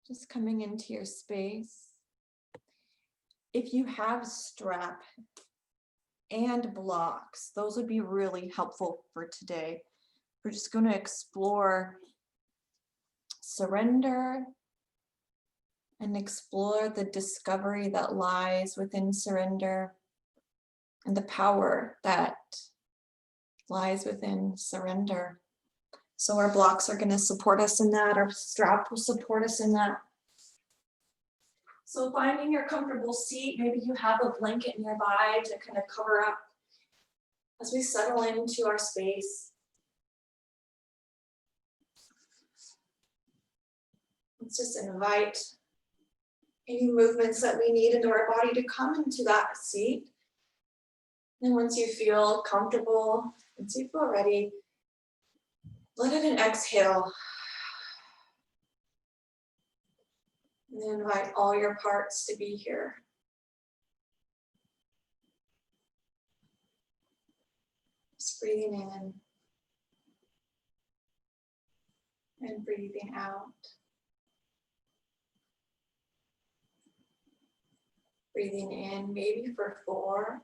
Just coming into your space. If you have strap and blocks, those would be really helpful for today. We're just going to explore surrender and explore the discovery that lies within surrender and the power that lies within surrender. So our blocks are going to support us in that. Our strap will support us in that. So finding your comfortable seat, maybe you have a blanket nearby to kind of cover up as we settle into our space. Let's just invite any movements that we need into our body to come into that seat. And once you feel comfortable, once you feel ready, let it an exhale. And then invite all your parts to be here. Just breathing in and breathing out. Breathing in maybe for 4.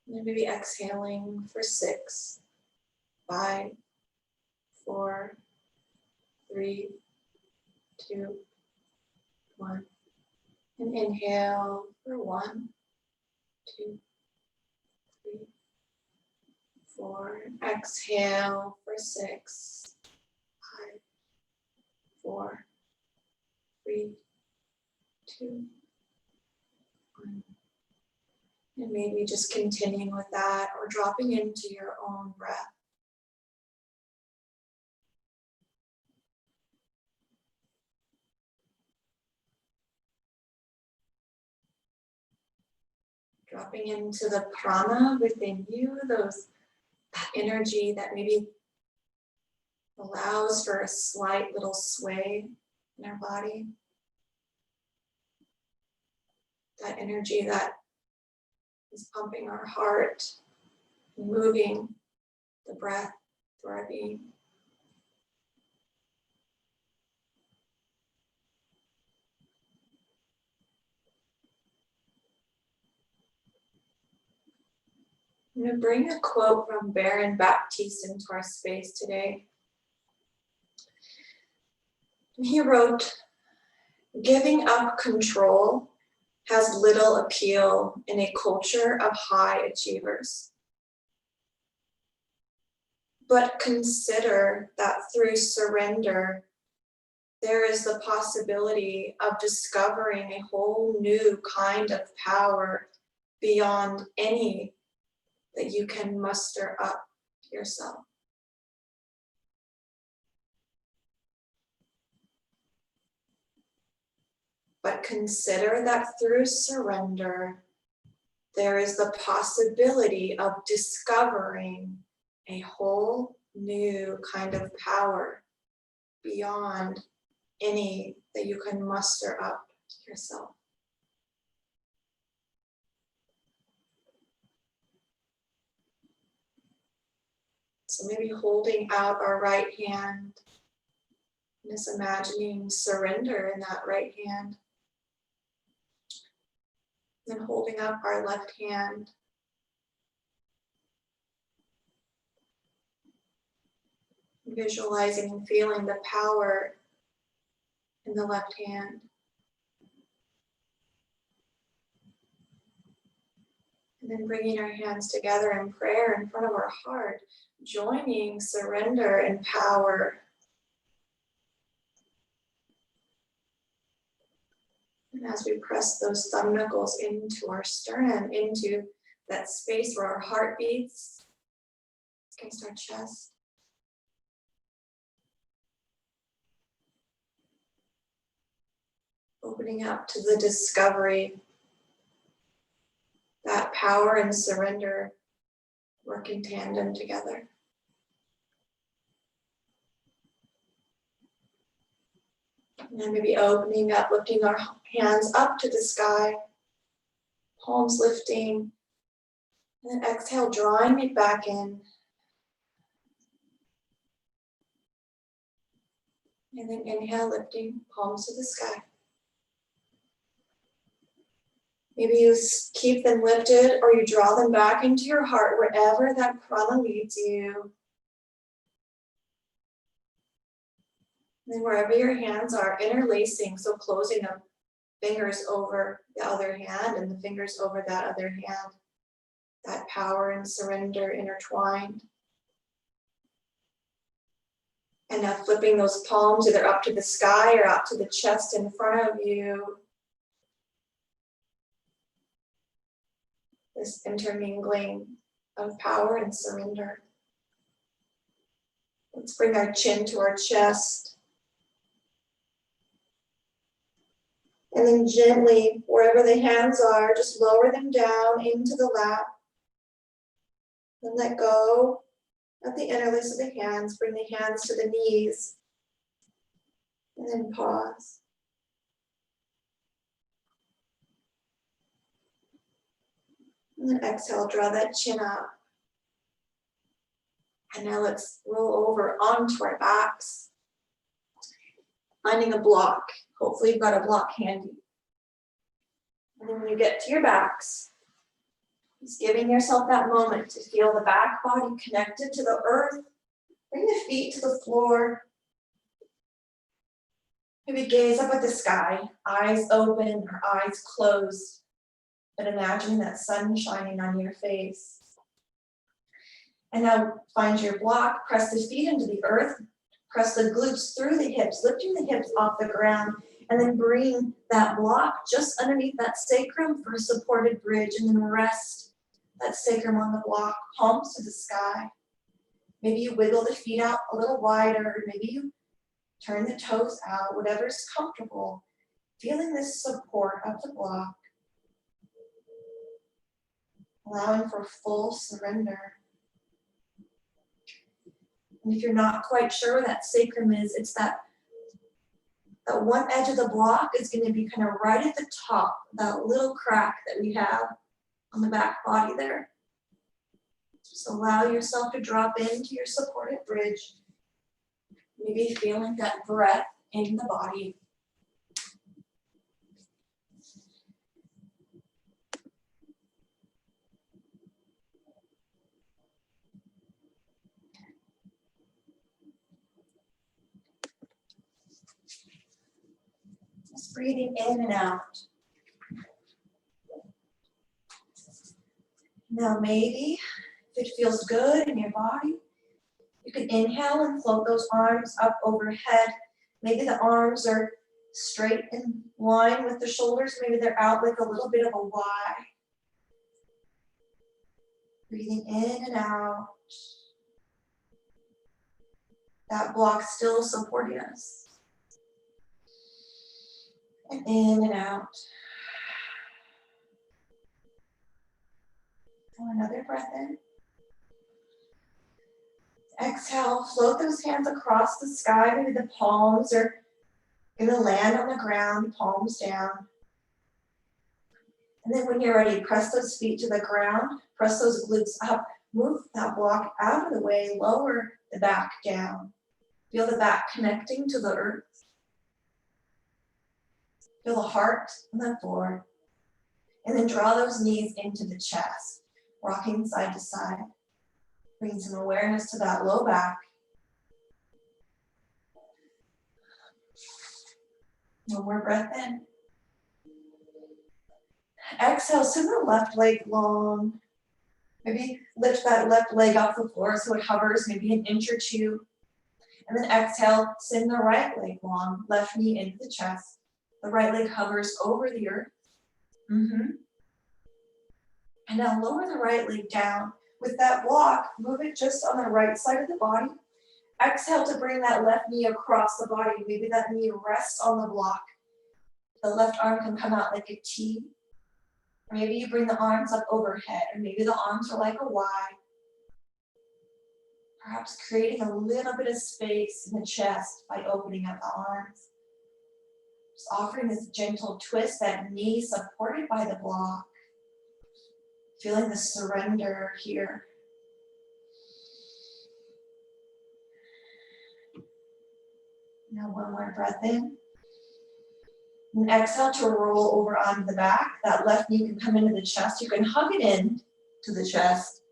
And then maybe exhaling for 6, 5, 4, 3, 2, 1. And inhale for 1, 2, 3, 4. Exhale for 6, 5, 4, 3, 2, 1. And maybe just continuing with that or dropping into your own breath. Dropping into the prana within you, that energy that maybe allows for a slight little sway in our body. That energy that is pumping our heart, and moving the breath through our being. I'm going to bring a quote from Baron Baptiste into our space today. He wrote, "Giving up control has little appeal in a culture of high achievers. But consider that through surrender, there is the possibility of discovering a whole new kind of power beyond any that you can muster up yourself." But consider that through surrender, there is the possibility of discovering a whole new kind of power beyond any that you can muster up yourself. So maybe holding out our right hand, and just imagining surrender in that right hand. Then holding up our left hand. Visualizing and feeling the power in the left hand. And then bringing our hands together in prayer in front of our heart, joining surrender and power. And as we press those thumb knuckles into our sternum, into that space where our heart beats against our chest. Opening up to the discovery that power and surrender work in tandem together. And then maybe opening up, lifting our hands up to the sky, palms lifting, and then exhale, drawing it back in. And then inhale, lifting palms to the sky. Maybe you keep them lifted or you draw them back into your heart, wherever that prana leads you. And then wherever your hands are, interlacing, so closing the fingers over the other hand and the fingers over that other hand. That power and surrender intertwined. And now flipping those palms either up to the sky or out to the chest in front of you. This intermingling of power and surrender. Let's bring our chin to our chest. And then gently, wherever the hands are, just lower them down into the lap. Then let go of the interlace of the hands. Bring the hands to the knees. And then pause. And then exhale, draw that chin up. And now let's roll over onto our backs. Finding a block. Hopefully you've got a block handy. And then when you get to your backs, just giving yourself that moment to feel the back body connected to the earth. Bring the feet to the floor. Maybe gaze up at the sky, eyes open or eyes closed, but imagine that sun shining on your face. And now find your block, press the feet into the earth, press the glutes through the hips, lifting the hips off the ground, and then bring that block just underneath that sacrum for a supported bridge, and then rest that sacrum on the block, palms to the sky. Maybe you wiggle the feet out a little wider, maybe you turn the toes out, whatever's comfortable. Feeling this support of the block. Allowing for full surrender. And if you're not quite sure where that sacrum is, it's that one edge of the block is going to be kind of right at the top, that little crack that we have on the back body there. Just allow yourself to drop into your supported bridge. Maybe feeling that breath in the body. Just breathing in and out. Now maybe, if it feels good in your body, you can inhale and float those arms up overhead. Maybe the arms are straight in line with the shoulders. Maybe they're out like a little bit of a Y. Breathing in and out. That block still supporting us. And in and out. Another breath in. Exhale, float those hands across the sky. Maybe the palms are going to land on the ground, palms down. And then when you're ready, press those feet to the ground, press those glutes up, move that block out of the way, lower the back down. Feel the back connecting to the earth. Feel the heart on the floor. And then draw those knees into the chest, rocking side to side. Bring some awareness to that low back. One more breath in. Exhale, send the left leg long. Maybe lift that left leg off the floor so it hovers maybe an inch or two. And then exhale, send the right leg long, left knee into the chest. The right leg hovers over the earth. And now lower the right leg down. With that block, move it just on the right side of the body. Exhale to bring that left knee across the body. Maybe that knee rests on the block. The left arm can come out like a T. Or maybe you bring the arms up overhead. Or maybe the arms are like a Y. Perhaps creating a little bit of space in the chest by opening up the arms. Just offering this gentle twist, that knee supported by the block. Feeling the surrender here. Now one more breath in. And exhale to roll over onto the back. That left knee can come into the chest. You can hug it in to the chest.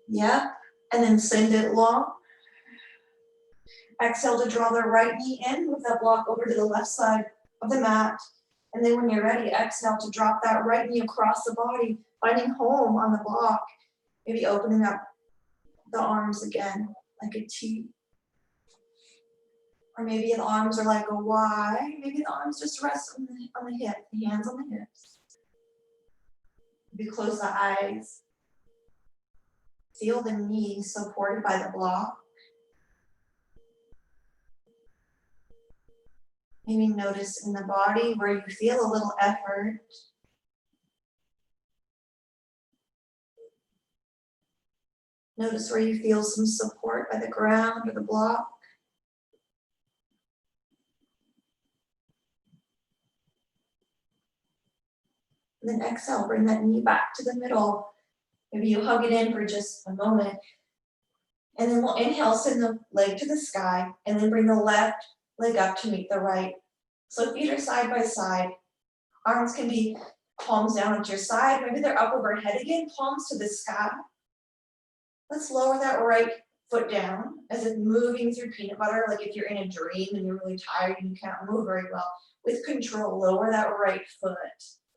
Yep. And then send it long. Exhale to draw the right knee in. Move that block over to the left side of the mat. And then when you're ready, exhale to drop that right knee across the body, finding home on the block. Maybe opening up the arms again, like a T. Or maybe the arms are like a Y. Maybe the arms just rest on the hip, the hands on the hips. Maybe close the eyes. Feel the knees supported by the block. Maybe notice in the body where you feel a little effort. Notice where you feel some support by the ground or the block. And then exhale, bring that knee back to the middle. Maybe you hug it in for just a moment. And then we'll inhale, send the leg to the sky, and then bring the left leg up to meet the right. So feet are side by side. Arms can be palms down at your side. Maybe they're up overhead again, palms to the sky. Let's lower that right foot down as if moving through peanut butter, like if you're in a dream and you're really tired and you can't move very well. With control, lower that right foot,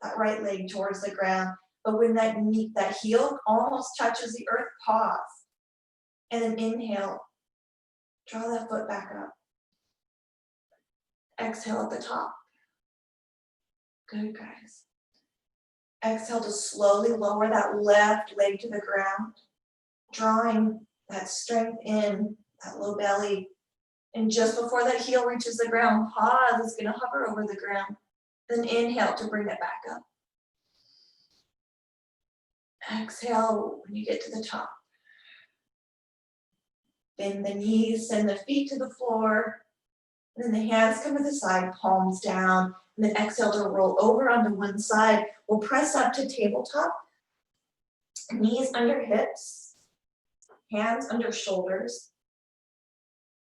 that right leg towards the ground. But when that knee, that heel almost touches the earth, pause. And then inhale, draw that foot back up. Exhale at the top. Good, guys. Exhale to slowly lower that left leg to the ground, drawing that strength in, that low belly. And just before that heel reaches the ground, pause. It's going to hover over the ground. Then inhale to bring it back up. Exhale when you get to the top. Bend the knees, send the feet to the floor. And then the hands come to the side, palms down. And then exhale to roll over onto one side. We'll press up to tabletop. Knees under hips. Hands under shoulders.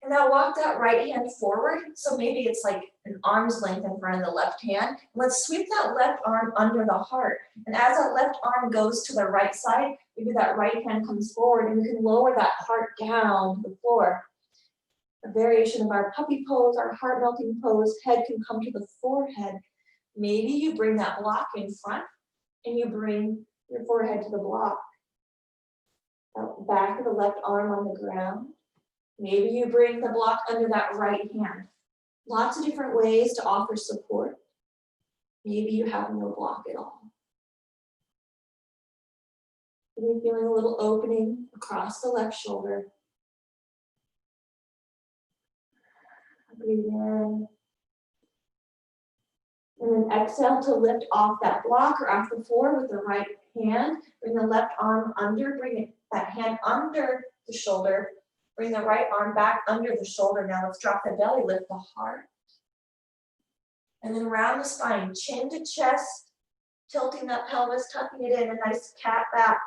And now walk that right hand forward. So maybe it's like an arm's length in front of the left hand. Let's sweep that left arm under the heart. And as that left arm goes to the right side, maybe that right hand comes forward and you can lower that heart down to the floor. A variation of our puppy pose, our heart melting pose. Head can come to the forehead. Maybe you bring that block in front and you bring your forehead to the block. Back of the left arm on the ground. Maybe you bring the block under that right hand. Lots of different ways to offer support. Maybe you have no block at all. Maybe feeling a little opening across the left shoulder. Breathe in. And then exhale to lift off that block or off the floor with the right hand. Bring the left arm under, that hand under the shoulder. Bring the right arm back under the shoulder. Now let's drop the belly, lift the heart. And then round the spine, chin to chest, tilting that pelvis, tucking it in, a nice cat back.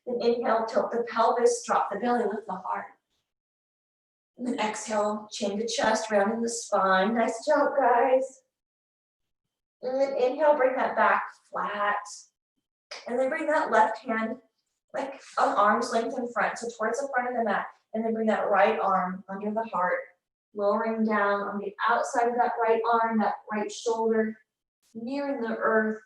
Then inhale, tilt the pelvis, drop the belly, lift the heart. And then exhale, chin to chest, rounding the spine. Nice job, guys. And then inhale, bring that back flat. And then bring that left hand like an arm's length in front, so towards the front of the mat. And then bring that right arm under the heart, lowering down on the outside of that right arm, that right shoulder, nearing the earth.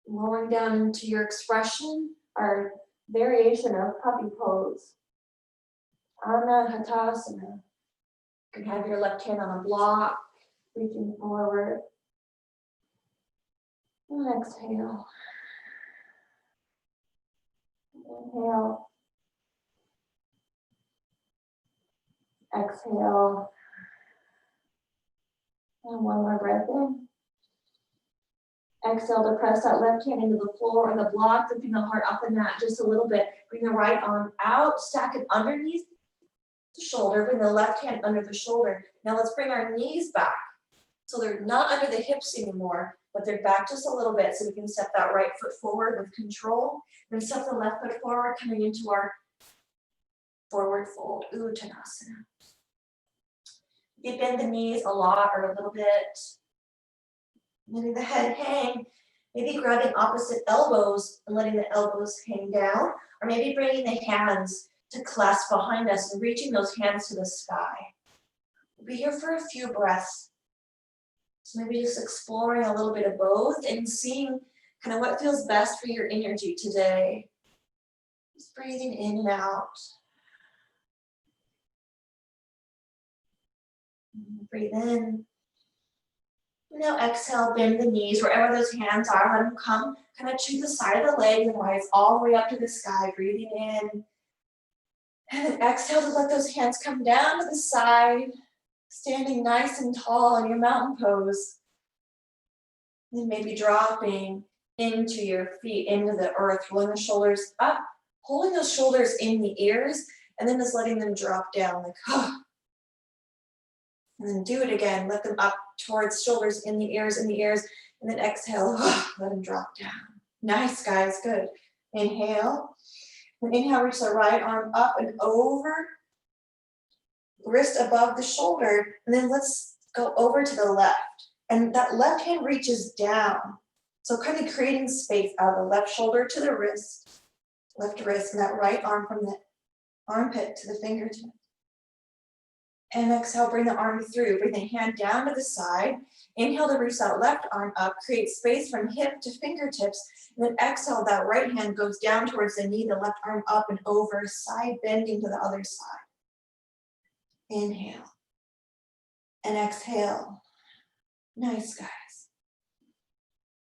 Lowering down into your expression, our variation of puppy pose. Anahatasana. You can have your left hand on a block, reaching forward. And exhale. Inhale. Exhale. And one more breath in. Exhale to press that left hand into the floor or the block, lifting the heart off the mat just a little bit. Bring the right arm out, stack it underneath the shoulder. Bring the left hand under the shoulder. Now let's bring our knees back. So they're not under the hips anymore, but they're back just a little bit so we can step that right foot forward with control. Then step the left foot forward, coming into our forward fold, Uttanasana. You bend the knees a lot or a little bit. Letting the head hang. Maybe grabbing opposite elbows and letting the elbows hang down. Or maybe bringing the hands to clasp behind us and reaching those hands to the sky. We'll be here for a few breaths. So maybe just exploring a little bit of both and seeing kind of what feels best for your energy today. Just breathing in and out. Breathe in. Now exhale, bend the knees wherever those hands are. Let them come kind of to the side of the leg and rise all the way up to the sky. Breathing in. And then exhale to let those hands come down to the side. Standing nice and tall in your mountain pose. And maybe dropping into your feet, into the earth, rolling the shoulders up, holding those shoulders in the ears, and then just letting them drop down like, and then do it again. Let them up towards shoulders in the ears, and then exhale, let them drop down. Nice, guys, good. Inhale. And inhale, reach the right arm up and over. Wrist above the shoulder, and then let's go over to the left. And that left hand reaches down. So kind of creating space out of the left shoulder to the wrist, left wrist, and that right arm from the armpit to the fingertip. And exhale, bring the arm through. Bring the hand down to the side. Inhale to reach that left arm up, create space from hip to fingertips. And then exhale, that right hand goes down towards the knee, the left arm up and over, side bending to the other side. Inhale and exhale. Nice, guys.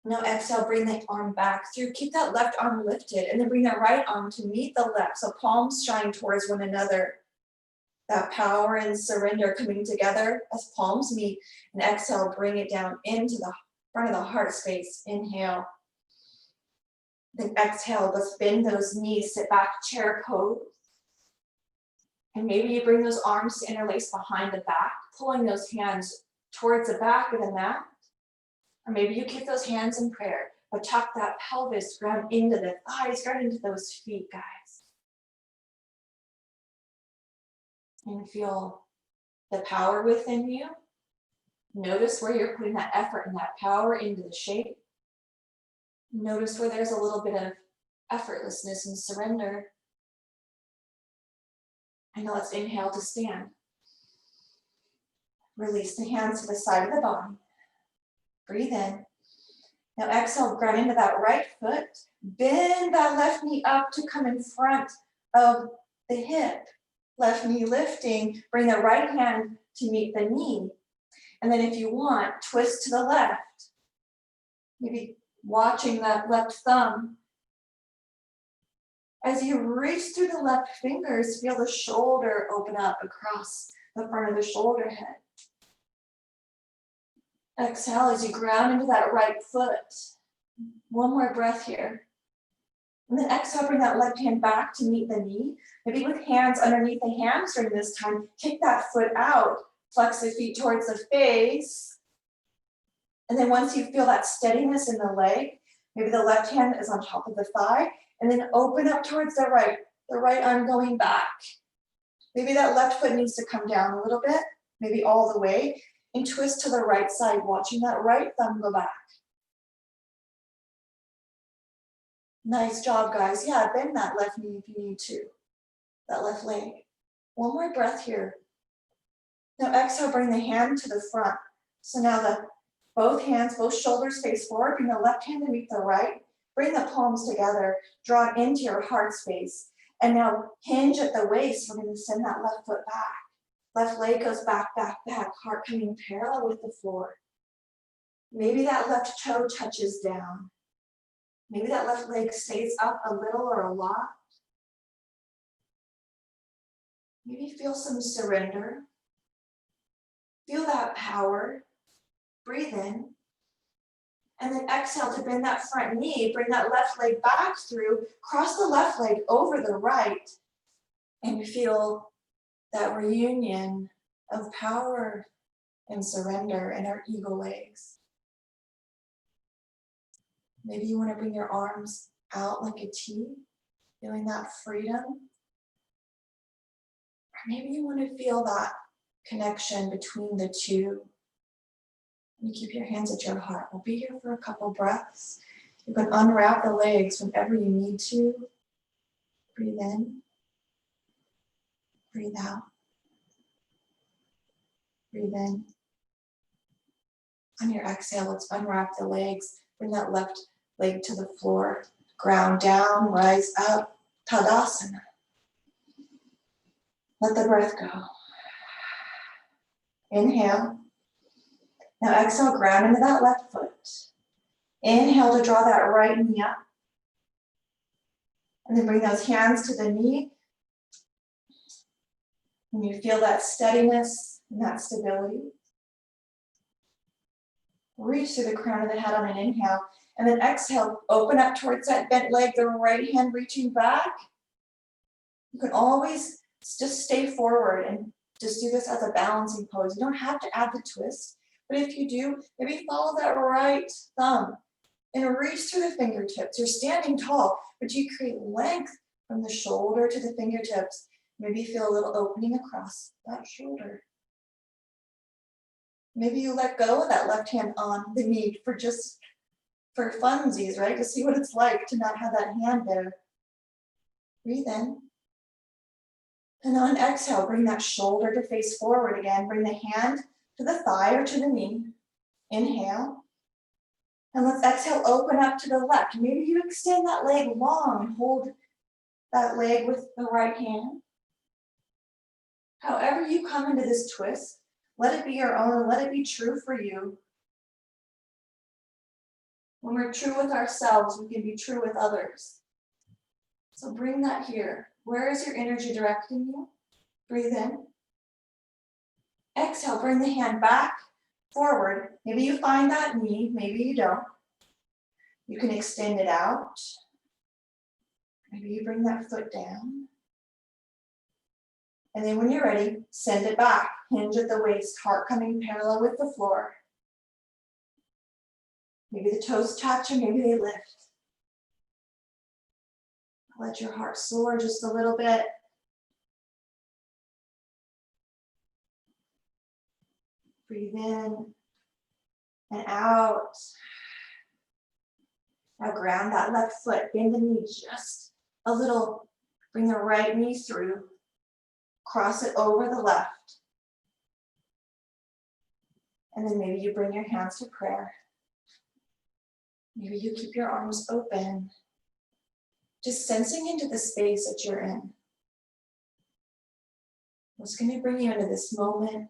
Now exhale, bring the arm back through. Keep that left arm lifted and then bring the right arm to meet the left. So palms shine towards one another. That power and surrender coming together as palms meet. And exhale, bring it down into the front of the heart space. Inhale. Then exhale, let's bend those knees, sit back, chair pose. And maybe you bring those arms to interlace behind the back, pulling those hands towards the back of the mat. Or maybe you keep those hands in prayer, but tuck that pelvis, ground into the thighs, ground into those feet, guys. And feel the power within you. Notice where you're putting that effort and that power into the shape. Notice where there's a little bit of effortlessness and surrender. And now let's inhale to stand. Release the hands to the side of the body. Breathe in. Now exhale, ground into that right foot. Bend that left knee up to come in front of the hip. Left knee lifting. Bring the right hand to meet the knee. And then if you want, twist to the left. Maybe watching that left thumb. As you reach through the left fingers, feel the shoulder open up across the front of the shoulder head. Exhale as you ground into that right foot. One more breath here. And then exhale, bring that left hand back to meet the knee. Maybe with hands underneath the hamstring this time, kick that foot out. Flex the feet towards the face. And then once you feel that steadiness in the leg, maybe the left hand is on top of the thigh, and then open up towards the right arm going back. Maybe that left foot needs to come down a little bit, maybe all the way, and twist to the right side, watching that right thumb go back. Nice job, guys. Yeah, bend that left knee if you need to, that left leg. One more breath here. Now exhale, bring the hand to the front. So now both hands, both shoulders face forward. Bring the left hand to meet the right. Bring the palms together. Draw it into your heart space. And now hinge at the waist. We're going to send that left foot back. Left leg goes back, back, back. Heart coming parallel with the floor. Maybe that left toe touches down. Maybe that left leg stays up a little or a lot. Maybe feel some surrender. Feel that power. Breathe in. And then exhale to bend that front knee. Bring that left leg back through. Cross the left leg over the right. And feel that reunion of power and surrender in our eagle legs. Maybe you want to bring your arms out like a T, feeling that freedom. Maybe you want to feel that connection between the two. You keep your hands at your heart. We'll be here for a couple breaths. You can unwrap the legs whenever you need to. Breathe in. Breathe out. Breathe in. On your exhale, let's unwrap the legs. Bring that left leg to the floor. Ground down, rise up. Tadasana. Let the breath go. Inhale. Now exhale, ground into that left foot. Inhale to draw that right knee up. And then bring those hands to the knee. And you feel that steadiness and that stability. Reach through the crown of the head on an inhale. And then exhale, open up towards that bent leg, the right hand reaching back. You can always just stay forward and just do this as a balancing pose. You don't have to add the twist, but if you do, maybe follow that right thumb and reach through the fingertips. You're standing tall, but you create length from the shoulder to the fingertips. Maybe feel a little opening across that shoulder. Maybe you let go of that left hand on the knee for funsies, right? To see what it's like to not have that hand there. Breathe in. And on exhale, bring that shoulder to face forward again. Bring the hand to the thigh or to the knee. Inhale. And let's exhale, open up to the left. Maybe you extend that leg long and hold that leg with the right hand. However you come into this twist, let it be your own and let it be true for you. When we're true with ourselves, we can be true with others. So bring that here. Where is your energy directing you? Breathe in. Exhale, bring the hand back, forward. Maybe you find that knee, maybe you don't. You can extend it out. Maybe you bring that foot down. And then when you're ready, send it back. Hinge at the waist, heart coming parallel with the floor. Maybe the toes touch or maybe they lift. Let your heart soar just a little bit. Breathe in and out. Now ground that left foot, bend the knee just a little. Bring the right knee through. Cross it over the left. And then maybe you bring your hands to prayer. Maybe you keep your arms open. Just sensing into the space that you're in. What's going to bring you into this moment?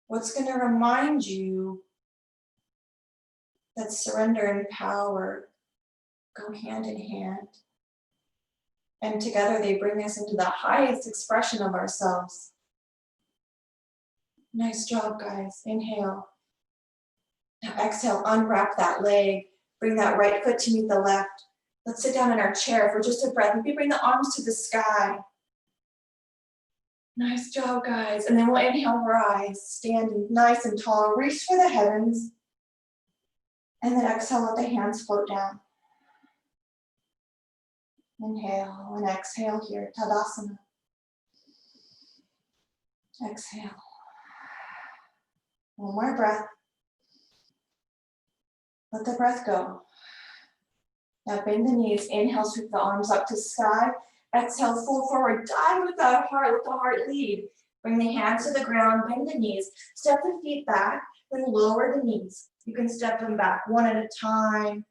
What's going to remind you that surrender and power go hand in hand? And together they bring us into the highest expression of ourselves. Nice job, guys. Inhale. Now exhale, unwrap that leg. Bring that right foot to meet the left. Let's sit down in our chair for just a breath. Maybe bring the arms to the sky. Nice job, guys. And then we'll inhale, rise, standing nice and tall. Reach for the heavens. And then exhale, let the hands float down. Inhale and exhale here, Tadasana. Exhale. One more breath. Let the breath go. Now bend the knees, inhale, sweep the arms up to sky. Exhale, fold forward, dive with the heart, let the heart lead. Bring the hands to the ground, bend the knees, step the feet back, then lower the knees. You can step them back one at a time.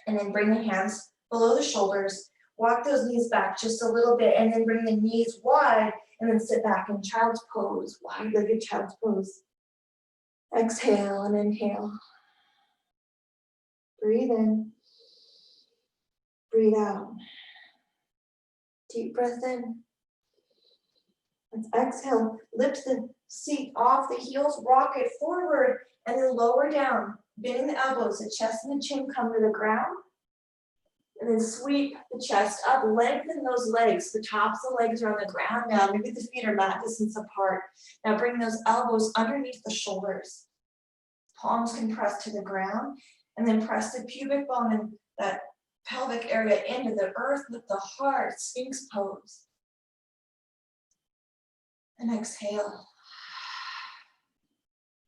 And then bring the hands below the shoulders. Walk those knees back just a little bit, and then bring the knees wide, and then sit back in child's pose, wide-legged child's pose. Exhale and inhale. Breathe in. Breathe out. Deep breath in. Let's exhale. Lift the seat off the heels, rock it forward, and then lower down. Bending the elbows, the chest and the chin come to the ground. And then sweep the chest up, lengthen those legs. The tops of the legs are on the ground now. Maybe the feet are mat distance apart. Now bring those elbows underneath the shoulders. Palms can press to the ground. And then press the pubic bone and that pelvic area into the earth with the heart, Sphinx pose. And exhale.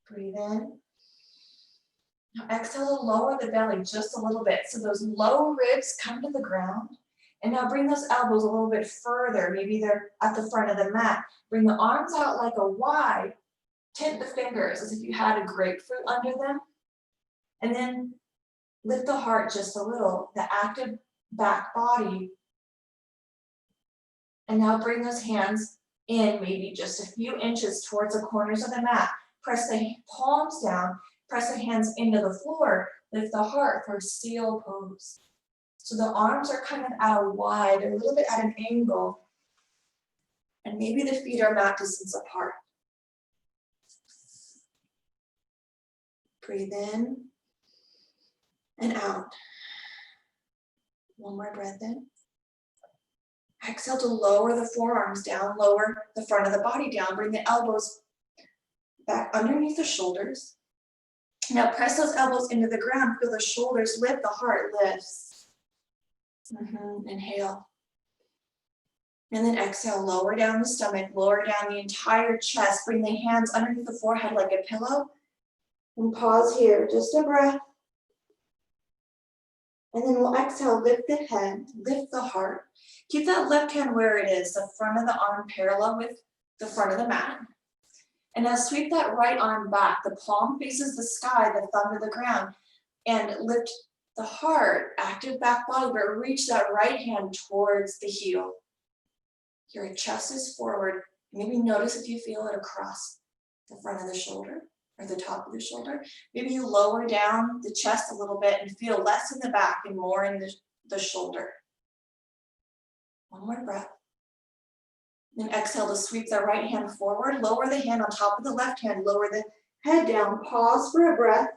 Breathe in. Now exhale to lower the belly just a little bit. So those low ribs come to the ground. And now bring those elbows a little bit further. Maybe they're at the front of the mat. Bring the arms out like a Y. Tint the fingers as if you had a grapefruit under them. And then lift the heart just a little, the active back body. And now bring those hands in maybe just a few inches towards the corners of the mat. Press the palms down, press the hands into the floor, lift the heart for seal pose. So the arms are kind of at a Y, they're a little bit at an angle. And maybe the feet are mat distance apart. Breathe in and out. One more breath in. Exhale to lower the forearms down, lower the front of the body down. Bring the elbows back underneath the shoulders. Now press those elbows into the ground. Feel the shoulders lift, the heart lifts. Inhale. And then exhale, lower down the stomach, lower down the entire chest. Bring the hands underneath the forehead like a pillow. And pause here, just a breath. And then we'll exhale, lift the head, lift the heart. Keep that left hand where it is, the front of the arm parallel with the front of the mat. And now sweep that right arm back. The palm faces the sky, the thumb to the ground. And lift the heart, active back body, but reach that right hand towards the heel. Your chest is forward. Maybe notice if you feel it across the front of the shoulder or the top of the shoulder. Maybe you lower down the chest a little bit and feel less in the back and more in the shoulder. One more breath. Then exhale to sweep the right hand forward, lower the hand on top of the left hand, lower the head down, pause for a breath.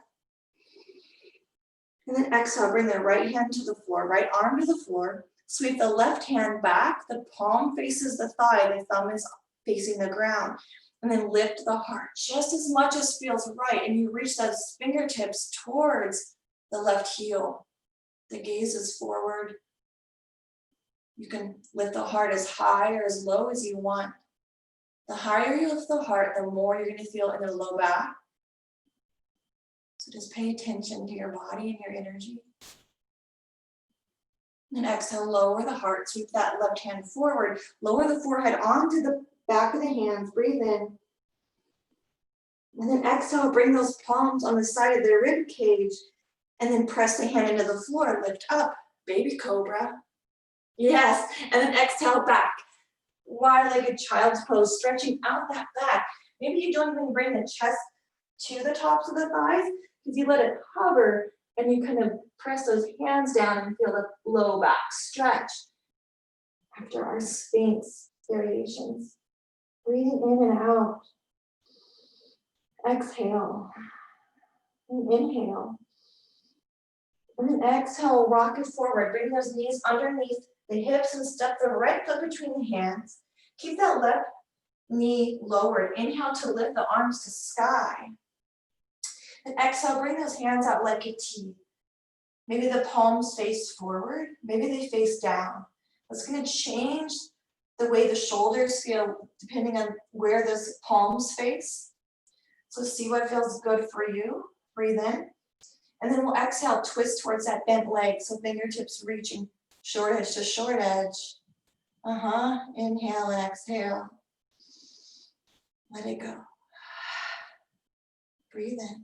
And then exhale, bring the right hand to the floor, right arm to the floor. Sweep the left hand back, the palm faces the thigh, the thumb is facing the ground. And then lift the heart just as much as feels right. And you reach those fingertips towards the left heel. The gaze is forward. You can lift the heart as high or as low as you want. The higher you lift the heart, the more you're going to feel in the low back. So just pay attention to your body and your energy. And exhale, lower the heart, sweep that left hand forward, lower the forehead onto the back of the hands, breathe in. And then exhale, bring those palms on the side of the rib cage, and then press the hand into the floor, lift up, baby cobra. Yes, and then exhale back. Wide-legged child's pose, stretching out that back. Maybe you don't even bring the chest to the tops of the thighs, because you let it hover, and you kind of press those hands down and feel the low back stretch. After our Sphinx variations. Breathing in and out. Exhale. And inhale. And then exhale, rock it forward. Bring those knees underneath the hips and step the right foot between the hands. Keep that left knee lowered. Inhale to lift the arms to sky. And exhale, bring those hands out like a T. Maybe the palms face forward. Maybe they face down. That's going to change the way the shoulders feel depending on where those palms face. So see what feels good for you. Breathe in. And then we'll exhale, twist towards that bent leg. So fingertips reaching short edge to short edge. Inhale and exhale. Let it go. Breathe in.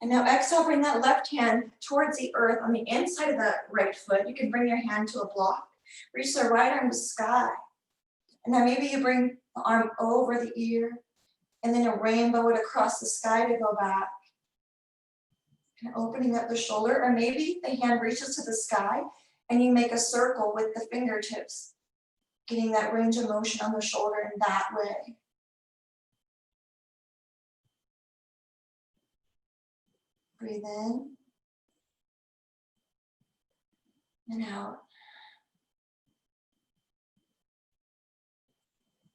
And now exhale, bring that left hand towards the earth on the inside of the right foot. You can bring your hand to a block. Reach the right arm to sky. And now maybe you bring the arm over the ear and then a rainbow it across the sky to go back. And opening up the shoulder, or maybe the hand reaches to the sky and you make a circle with the fingertips, getting that range of motion on the shoulder in that way. Breathe in and out.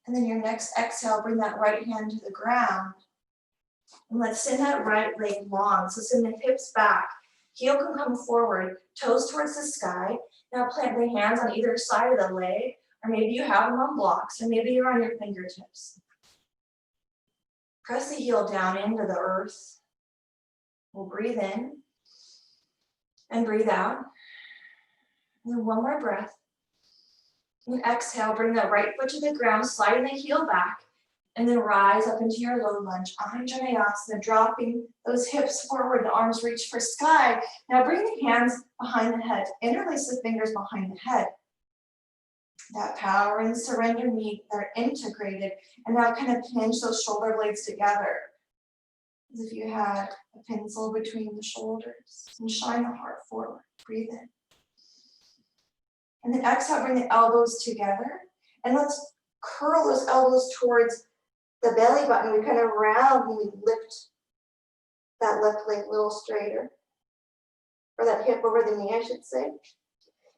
And then your next exhale, bring that right hand to the ground. And let's send that right leg long. So send the hips back. Heel can come forward, toes towards the sky. Now plant the hands on either side of the leg or maybe you have them on blocks, or maybe you're on your fingertips. Press the heel down into the earth. We'll breathe in and breathe out. And then one more breath. And exhale, bring the right foot to the ground, sliding the heel back, and then rise up into your low lunge, Anjaneyasana, dropping those hips forward, the arms reach for sky. Now bring the hands behind the head, interlace the fingers behind the head. That power and surrender meet, they're integrated, and now kind of pinch those shoulder blades together, as if you had a pencil between the shoulders, and shine the heart forward, breathe in. And then exhale, bring the elbows together, and let's curl those elbows towards the belly button. We kind of round when we lift that left leg a little straighter, or that hip over the knee, I should say.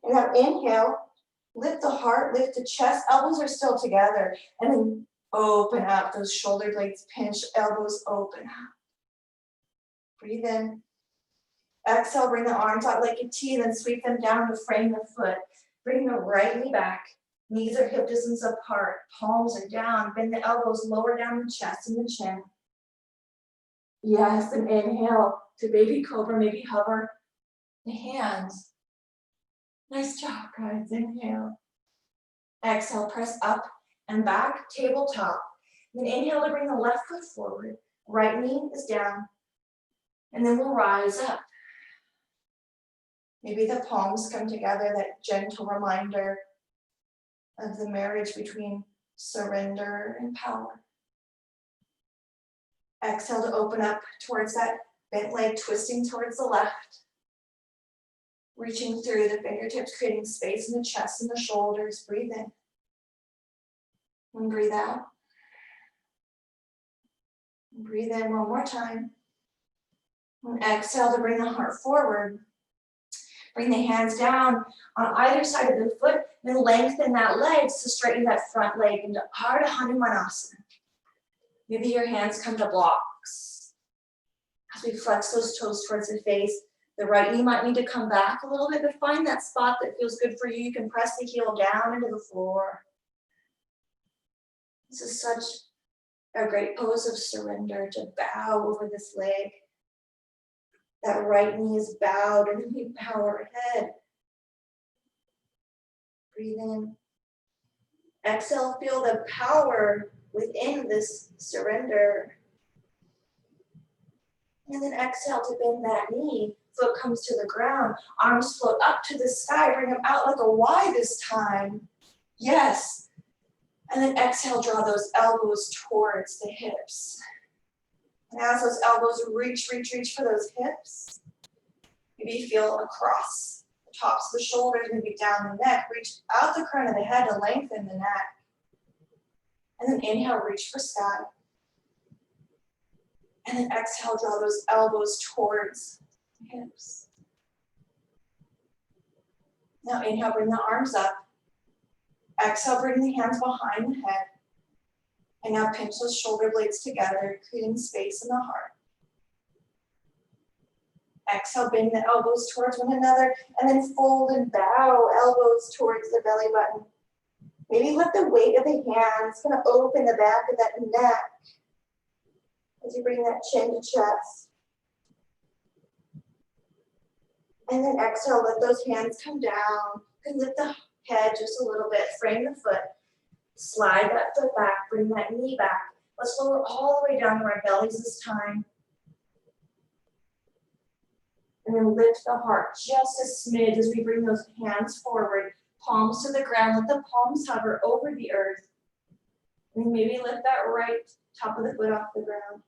And now inhale, lift the heart, lift the chest, elbows are still together, and then open up, those shoulder blades pinch, elbows open up. Breathe in. Exhale, bring the arms out like a T, then sweep them down to frame the foot. Bring the right knee back. Knees are hip distance apart. Palms are down. Bend the elbows, lower down the chest and the chin. Yes, and inhale to baby cobra, maybe hover the hands. Nice job, guys. Inhale. Exhale, press up and back, tabletop. Then inhale to bring the left foot forward. Right knee is down. And then we'll rise up. Maybe the palms come together, that gentle reminder of the marriage between surrender and power. Exhale to open up towards that bent leg, twisting towards the left. Reaching through the fingertips, creating space in the chest and the shoulders. Breathe in. And breathe out. And breathe in one more time. And exhale to bring the heart forward. Bring the hands down on either side of the foot, then lengthen that leg to straighten that front leg into Ardha Hanumanasana. Maybe your hands come to blocks. As we flex those toes towards the face, the right knee might need to come back a little bit, but find that spot that feels good for you. You can press the heel down into the floor. This is such a great pose of surrender, to bow over this leg. That right knee is bowed, and then we bow our head. Breathe in. Exhale, feel the power within this surrender. And then exhale to bend that knee. Foot comes to the ground. Arms float up to the sky. Bring them out like a Y this time. Yes. And then exhale, draw those elbows towards the hips. And as those elbows reach for those hips, maybe feel across the tops of the shoulders, maybe down the neck, reach out the crown of the head to lengthen the neck. And then inhale, reach for sky. And then exhale, draw those elbows towards the hips. Now inhale, bring the arms up. Exhale, bring the hands behind the head. And now pinch those shoulder blades together, creating space in the heart. Exhale, bend the elbows towards one another, and then fold and bow elbows towards the belly button. Maybe let the weight of the hands kind of open the back of that neck as you bring that chin to chest. And then exhale, let those hands come down. You can lift the head just a little bit, frame the foot. Slide that foot back, bring that knee back. Let's lower all the way down to our bellies this time. And then lift the heart just a smidge as we bring those hands forward, palms to the ground. Let the palms hover over the earth. And maybe lift that right top of the foot off the ground.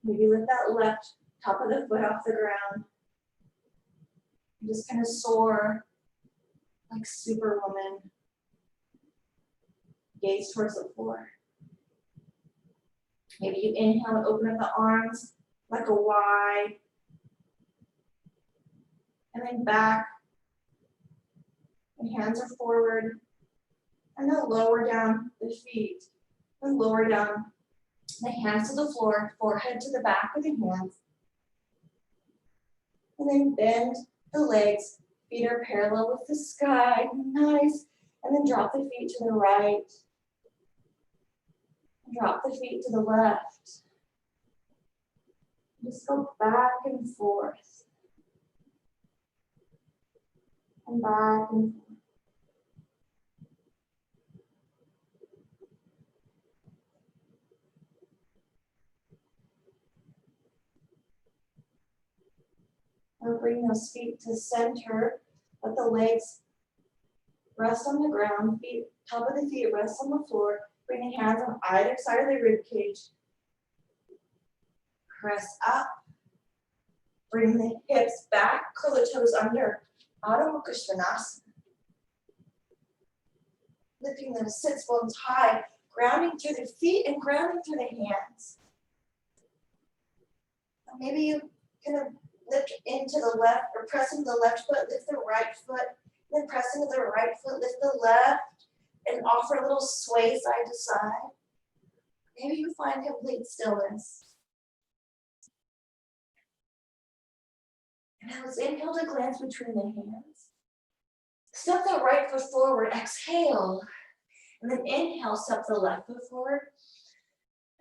Maybe lift that left top of the foot off the ground. And just kind of soar like Superwoman. Gaze towards the floor. Maybe you inhale and open up the arms like a Y. And then back. And hands are forward. And then lower down the feet. And lower down the hands to the floor, forehead to the back of the hands. And then bend the legs. Feet are parallel with the sky. Nice. And then drop the feet to the right. Drop the feet to the left. Just go back and forth. And back and forth. Now bring those feet to center. Let the legs rest on the ground. Feet, top of the feet rest on the floor. Bring the hands on either side of the rib cage. Press up. Bring the hips back. Curl the toes under. Adho Mukha Svanasana. Lifting the sits bones high. Grounding through the feet and grounding through the hands. Maybe you can lift into the left or press into the left foot, lift the right foot, then press into the right foot, lift the left, and offer a little sway side to side. Maybe you find complete stillness. And now let's inhale to glance between the hands. Step the right foot forward, exhale. And then inhale, step the left foot forward.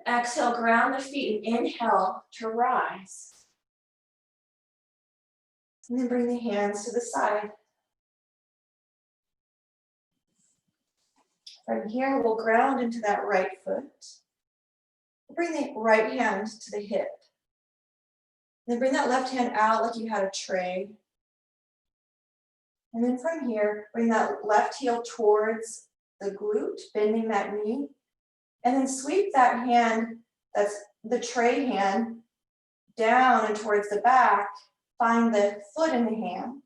Exhale, ground the feet and inhale to rise. And then bring the hands to the side. From here, we'll ground into that right foot. Bring the right hand to the hip. Then bring that left hand out like you had a tray. And then from here, bring that left heel towards the glute, bending that knee. And then sweep that hand, that's the tray hand, down and towards the back. Find the foot in the hand.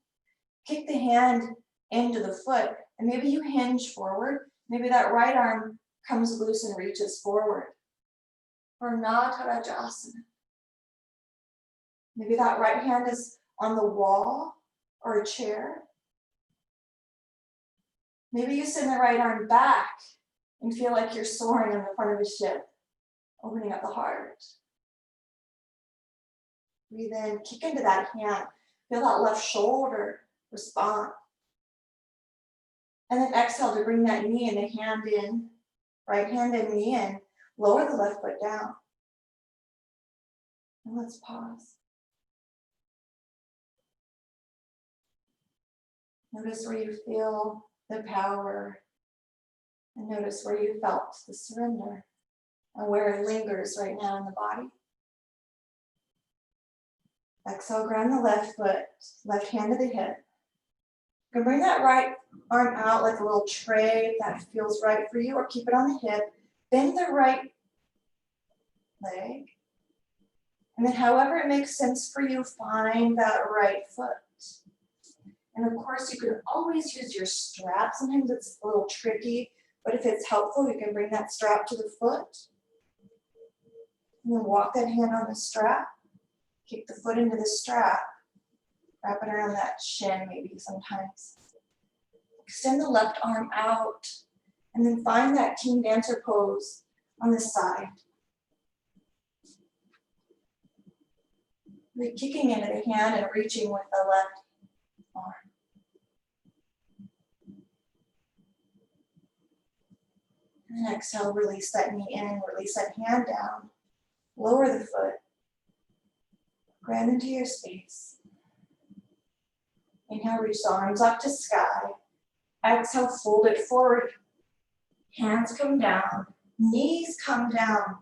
Kick the hand into the foot. And maybe you hinge forward. Maybe that right arm comes loose and reaches forward. Or Natarajasana. Maybe that right hand is on the wall or a chair. Maybe you send the right arm back and feel like you're soaring in the front of a ship, opening up the heart. Breathe in, kick into that hand. Feel that left shoulder respond. And then exhale to bring that knee and the hand in, right hand and knee in. Lower the left foot down. And let's pause. Notice where you feel the power. And notice where you felt the surrender and where it lingers right now in the body. Exhale, ground the left foot, left hand to the hip. You can bring that right arm out like a little tray if that feels right for you, or keep it on the hip. Bend the right leg. And then however it makes sense for you, find that right foot. And of course, you can always use your strap. Sometimes it's a little tricky, but if it's helpful, you can bring that strap to the foot. And then walk that hand on the strap. Kick the foot into the strap. Wrap it around that shin maybe sometimes. Extend the left arm out. And then find that King Dancer pose on the side. Really kicking into the hand and reaching with the left arm. And then exhale, release that knee in, release that hand down. Lower the foot. Ground into your space. Inhale, reach the arms up to sky. Exhale, fold it forward. Hands come down, knees come down.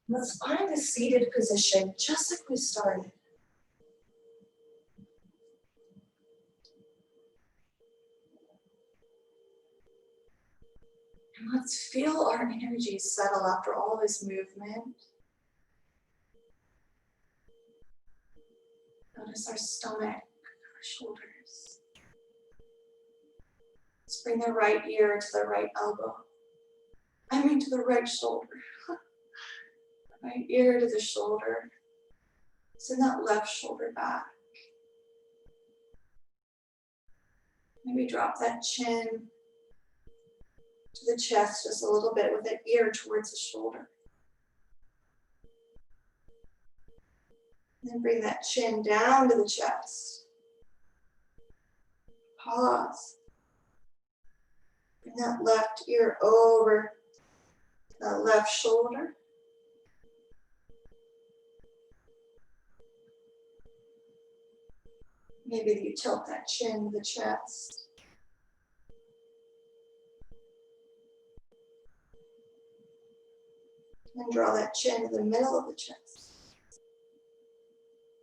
Let's find a seated position, just like we started. And let's feel our energy settle after all this movement. Notice our stomach, our shoulders. Let's bring the right ear to the right elbow. To the right shoulder. Right ear to the shoulder. Send that left shoulder back. Maybe drop that chin to the chest just a little bit with that ear towards the shoulder. Then bring that chin down to the chest. Pause. Bring that left ear over that left shoulder. Maybe you tilt that chin to the chest. And draw that chin to the middle of the chest.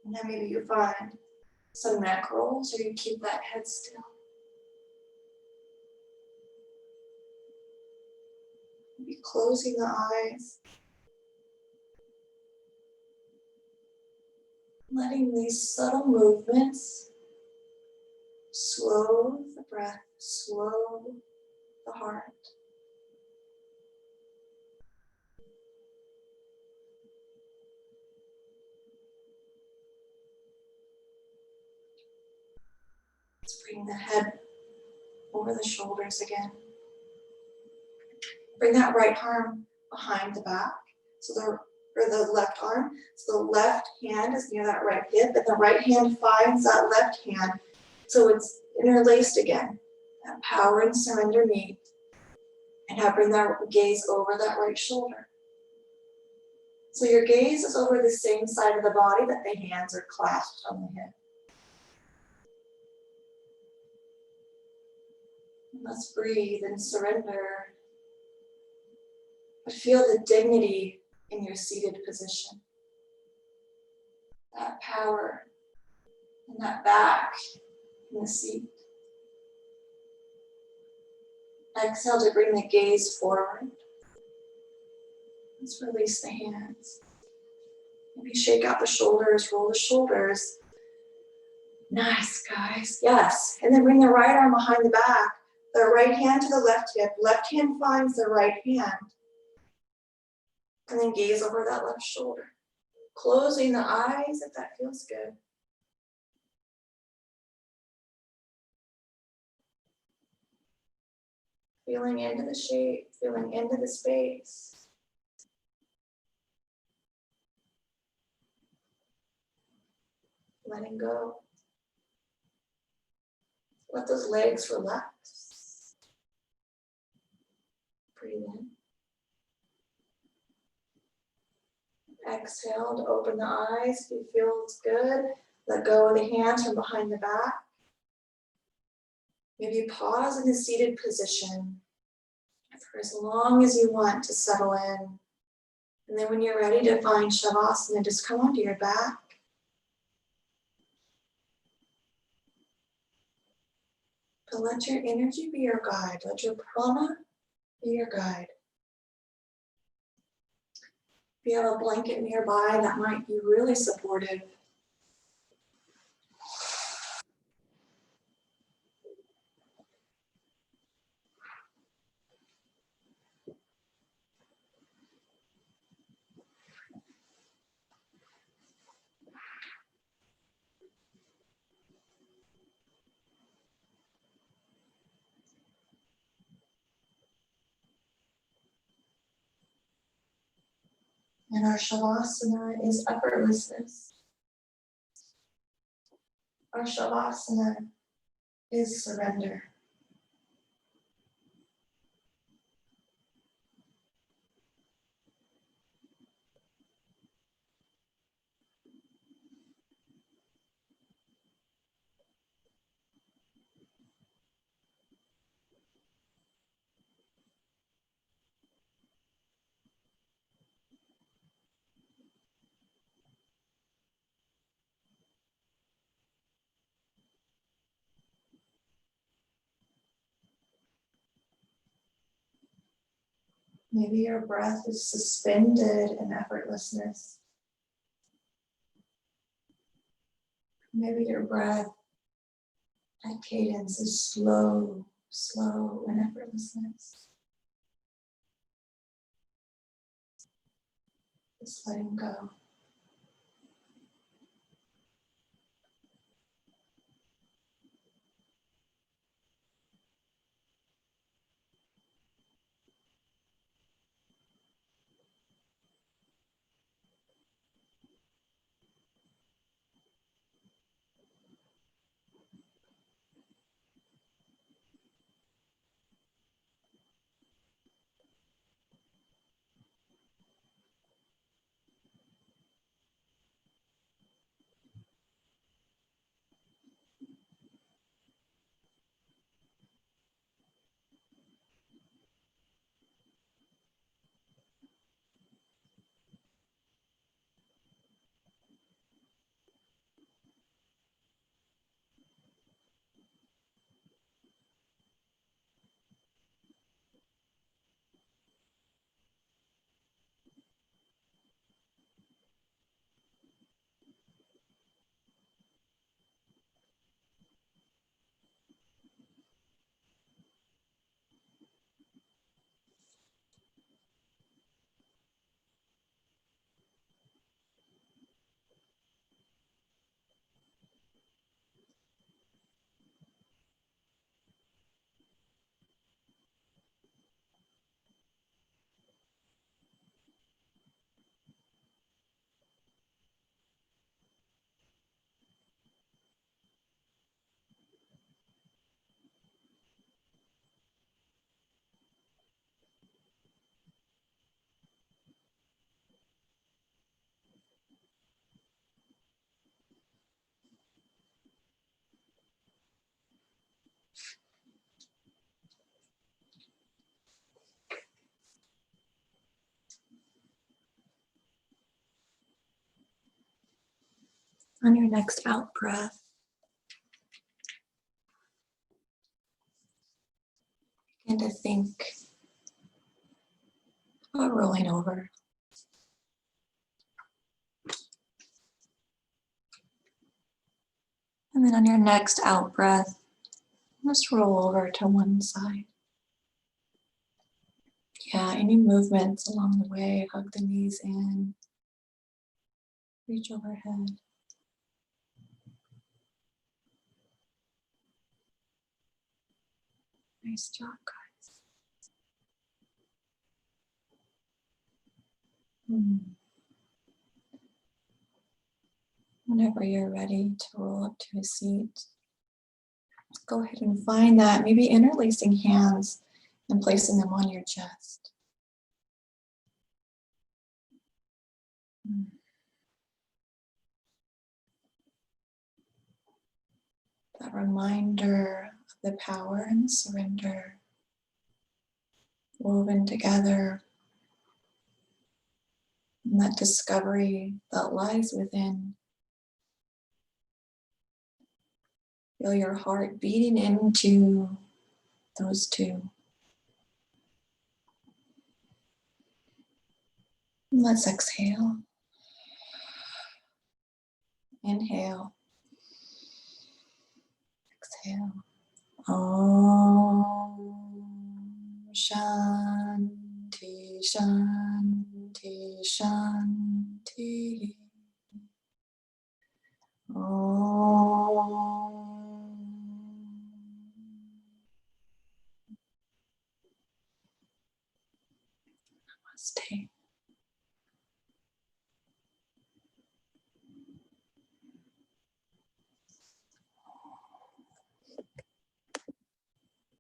And then maybe you find some neck rolls or you keep that head still. Maybe closing the eyes. Letting these subtle movements slow the breath, slow the heart. Let's bring the head over the shoulders again. Bring that right arm behind the back, or the left arm. So the left hand is near that right hip, and the right hand finds that left hand. So it's interlaced again. That power and surrender meet. And now bring that gaze over that right shoulder. So your gaze is over the same side of the body that the hands are clasped on the hip. Let's breathe and surrender. But feel the dignity in your seated position. That power and that back in the seat. Exhale to bring the gaze forward. Let's release the hands. Maybe shake out the shoulders, roll the shoulders. Nice, guys. Yes. And then bring the right arm behind the back. The right hand to the left hip. Left hand finds the right hand. And then gaze over that left shoulder. Closing the eyes if that feels good. Feeling into the shape, feeling into the space. Letting go. Let those legs relax. Breathe in. Exhale to open the eyes if it feels good. Let go of the hands from behind the back. Maybe pause in the seated position for as long as you want to settle in. And then when you're ready to find Shavasana, just come onto your back. But let your energy be your guide. Let your prana be your guide. If you have a blanket nearby, that might be really supportive. And our Shavasana is effortlessness. Our Shavasana is surrender. Maybe your breath is suspended in effortlessness. Maybe your breath at cadence is slow, slow in effortlessness. Just letting go. On your next out breath, begin to think about rolling over. And then on your next out breath, just roll over to one side. Yeah, any movements along the way, hug the knees in, reach overhead. Nice job, guys. Whenever you're ready to roll up to a seat, go ahead and find that, maybe interlacing hands and placing them on your chest. That reminder of the power and the surrender woven together, and that discovery that lies within. Feel your heart beating into those two. And let's exhale. Inhale. Exhale. Om Shanti Shanti Shanti. Om. Namaste.